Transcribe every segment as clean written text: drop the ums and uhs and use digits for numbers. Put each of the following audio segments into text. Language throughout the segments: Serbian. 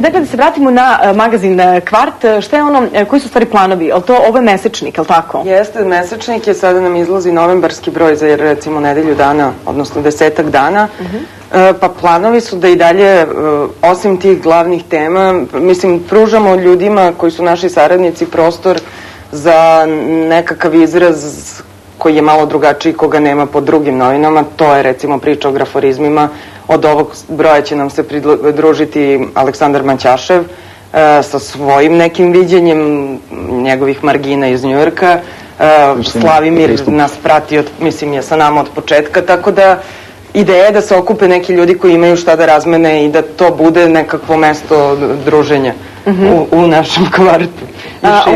I dakle, da se vratimo na magazin Kvart, šta je ono, koji su stvari planovi? Je li to ovo je mesečnik, je li tako? Jeste, mesečnik je, sada nam izlazi novembarski broj za recimo nedelju dana, odnosno 10 dana. Pa planovi su da i dalje, osim tih glavnih tema, mislim, pružamo ljudima koji su naši saradnici prostor za nekakav izraz koji je malo drugačiji, koga nema po drugim novinama. To je recimo priča o graforizmima. Od ovog broja će nam se pridružiti Aleksandar Manćašev sa svojim nekim viđenjem njegovih margina iz Njujorka. Slavimir nas prati, mislim, je sa nama od početka, tako da ideja je da se okupe neki ljudi koji imaju šta da razmene i da to bude nekakvo mesto druženja u našem kvartu.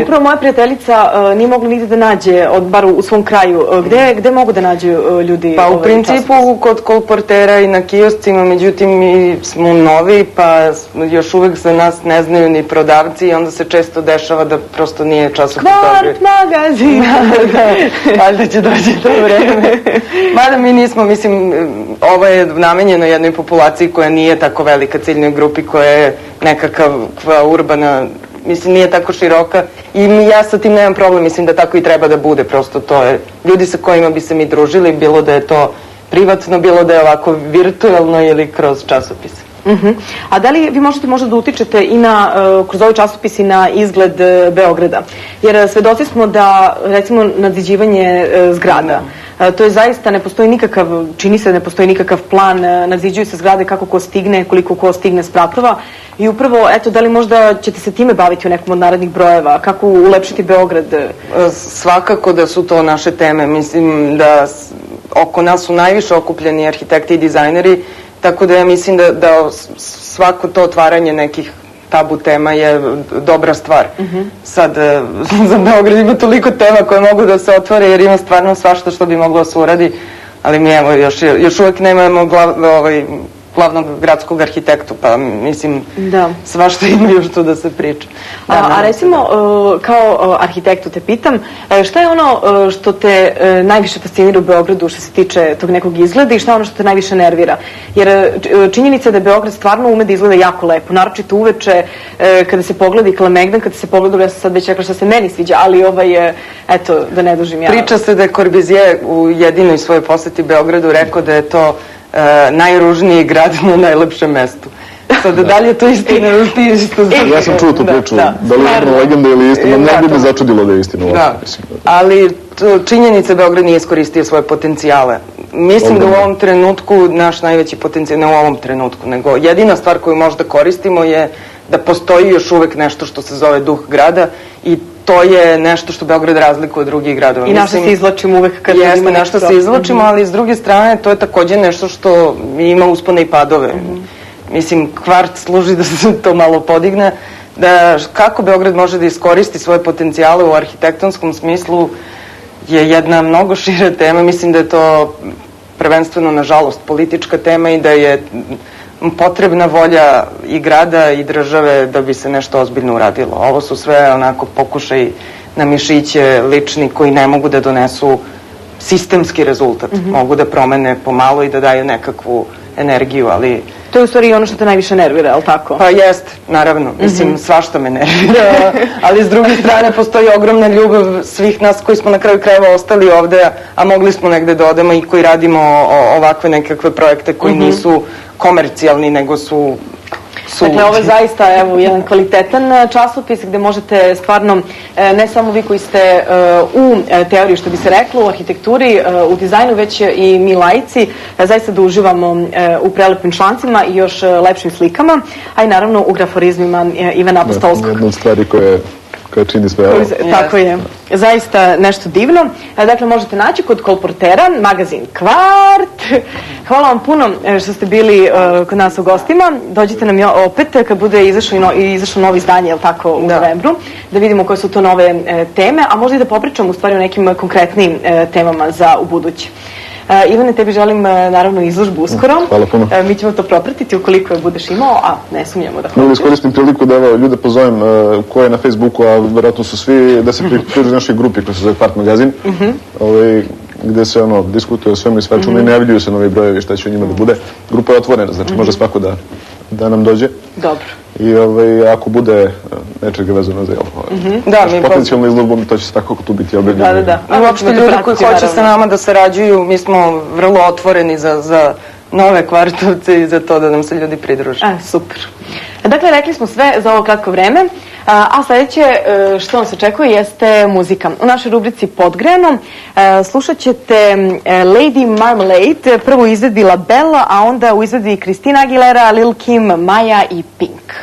Upravo moja prijateljica nije mogla nigde da nađe, bar u svom kraju. Gde mogu da nađu ljudi? Pa u principu kod kolportera i na kioscima, međutim mi smo novi, pa još uvek za nas ne znaju ni prodavci i onda se često dešava da prosto nije časopis Kvart magazin! Valjda će doći to vreme. Mada mi nismo, mislim, ovo je namenjeno jednoj populaciji koja nije tako velika, ciljnoj grupi koja je nekakva urbana, mislim, nije tako široka i ja sa tim nemam problem, mislim da tako i treba da bude, prosto to je ljudi sa kojima bi se mi družili, bilo da je to privatno, bilo da je ovako virtualno ili kroz časopis. A da li vi možete možda da utičete i na, kroz ovaj časopis i na izgled Beograda? Jer svedoci smo da, recimo, nadziđivanje zgrada, to je zaista, ne postoji nikakav, čini se da ne postoji nikakav plan, nadziđuju se zgrade kako ko stigne, koliko ko stigne spratova i upravo, eto, da li možda ćete se time baviti u nekom od narednih brojeva, kako ulepšiti Beograd? Svakako da su to naše teme, mislim da oko nas su najviše okupljeni arhitekti i dizajneri, tako da ja mislim da svako to otvaranje nekih tabu tema je dobra stvar. Sad, za Beograd ima toliko tema koje mogu da se otvore jer ima stvarno svašta što bi moglo da se uradi, ali mi evo, još uvek nemamo glavnog gradskog arhitektu, pa mislim, svašta ima još tu da se priča. A recimo, kao arhitektu te pitam, šta je ono što te najviše fascinira u Beogradu što se tiče tog nekog izgleda i šta je ono što te najviše nervira? Jer činjenica je da Beograd stvarno ume da izgleda jako lepo, naročito uveče kada se pogleda i Kalemegdan, kada se pogleda, ja sam sad već rekla šta se meni sviđa, ali eto, da ne dužim ja. Priča se da je Corbusier u jedinoj svojoj poseti Beogradu rekao da je to najružniji grad na najlepšem mestu. Sada, da li je to istina ili ti isto znaš? Ja sam čuo tu priču, da li je istina legenda ili istina, mnogo bi začudilo da je istina. Da, ali činjenica Beograd nije iskoristio svoje potencijale. Mislim da u ovom trenutku naš najveći potencijal, ne u ovom trenutku, nego jedina stvar koju možda koristimo je da postoji još uvek nešto što se zove duh grada i to je nešto što Beograd razlikuje od drugih gradova. I našta se izvlačimo uvek kad vidimo nešto. Jeste, našta se izvlačimo, ali s druge strane to je takođe nešto što ima uspone i padove. Mislim, Kvart služi da se to malo podigne, da kako Beograd može da iskoristi svoje potencijale u arhitektonskom smislu je jedna mnogo šira tema. Mislim da je to prvenstveno, nažalost, politička tema i da je potrebna volja i grada i države da bi se nešto ozbiljno uradilo. Ovo su sve onako pokušaj na mišiće lični koji ne mogu da donesu sistemski rezultat. Mogu da promene pomalo i da daju nekakvu energiju, ali... To je u stvari ono što te najviše nervira, je li tako? Pa jest, naravno. Mislim, svašta me nervira, ali s druge strane postoji ogromna ljubav svih nas koji smo na kraju krajeva ostali ovde, a mogli smo negde da odemo i koji radimo ovakve nekakve projekte koji nisu komercijalni, nego su... Dakle, ovo je zaista jedan kvalitetan časopis gde možete stvarno, ne samo vi koji ste u teoriji, što bi se reklo, u arhitekturi, u dizajnu, već i mi laici, zaista da uživamo u prelepim člancima i još lepšim slikama, a i naravno u graforizmima Ivana Apostolskog. Jedna od stvari koja čini sve ovo. Tako je. Zaista nešto divno. Dakle, možete naći kod kolportera, magazin Kvart. Hvala vam puno što ste bili kod nas u gostima. Dođite nam opet kad bude izašlo novo izdanje, je li tako, u novembru, da vidimo koje su to nove teme, a možda i da popričamo u stvari o nekim konkretnim temama za ubuduće. Ivane, tebi želim naravno izložbu uskoro. Hvala puno. Mi ćemo to propratiti ukoliko je budeš imao, a ne sumnjamo da hoćeš. Mogu da iskoristim priliku da ljude pozovem ko je na Facebooku, a verovatno su svi, da se pridruže našoj grupi koja se zove Kvart magazin, gde se diskutuje o svemu i svačemu i najavljuju se novi brojevi šta će u njima da bude. Grupa je otvorena, znači može svako da nam dođe. Dobro. I ako bude nečega vezano za Da, mi potencijalnu izložbu, to će se tako tu biti objavljeno. Da. I uopšte ljudi koji hoće sa nama da sarađuju, mi smo vrlo otvoreni za nove kvartovce i za to da nam se ljudi pridruže. Super. Dakle, rekli smo sve za ovo kratko vreme, a sledeće što nas očekuje jeste muzika. U našoj rubrici Podgrejano slušat ćete Lady Marmalade, prvo u izvedbi La Belle, a onda u izvedbi Christina Aguilera, Lil Kim, Maja i Pink.